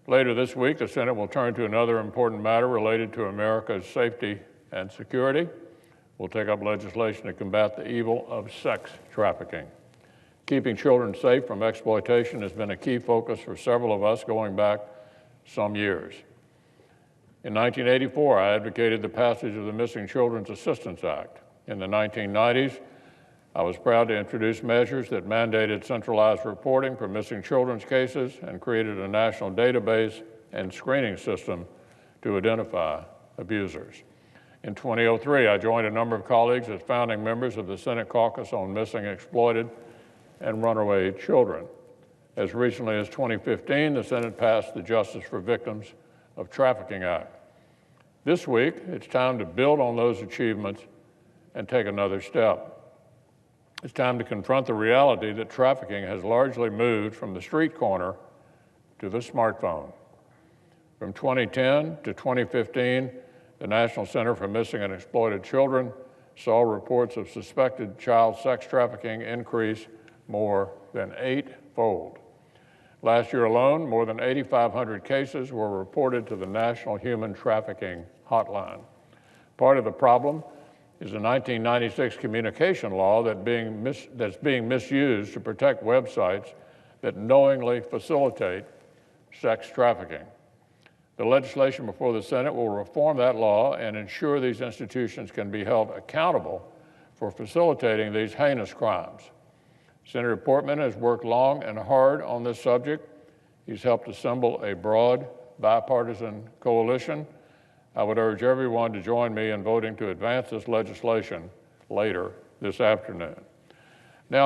Later this week, the Senate will turn to another important matter related to America's safety and security. We'll take up legislation to combat the evil of sex trafficking. Keeping children safe from exploitation has been a key focus for several of us going back some years. In 1984, I advocated the passage of the Missing Children's Assistance Act. In the 1990s, I was proud to introduce measures that mandated centralized reporting for missing children's cases and created a national database and screening system to identify abusers. In 2003, I joined a number of colleagues as founding members of the Senate Caucus on Missing, Exploited, and Runaway Children. As recently as 2015, the Senate passed the Justice for Victims of Trafficking Act. This week, it's time to build on those achievements and take another step. It's time to confront the reality that trafficking has largely moved from the street corner to the smartphone. From 2010 to 2015, the National Center for Missing and Exploited Children saw reports of suspected child sex trafficking increase more than 8-fold. Last year alone, more than 8,500 cases were reported to the National Human Trafficking Hotline. Part of the problem is a 1996 communication law that's being misused to protect websites that knowingly facilitate sex trafficking. The legislation before the Senate will reform that law and ensure these institutions can be held accountable for facilitating these heinous crimes. Senator Portman has worked long and hard on this subject. He's helped assemble a broad bipartisan coalition. I would urge everyone to join me in voting to advance this legislation later this afternoon. Now,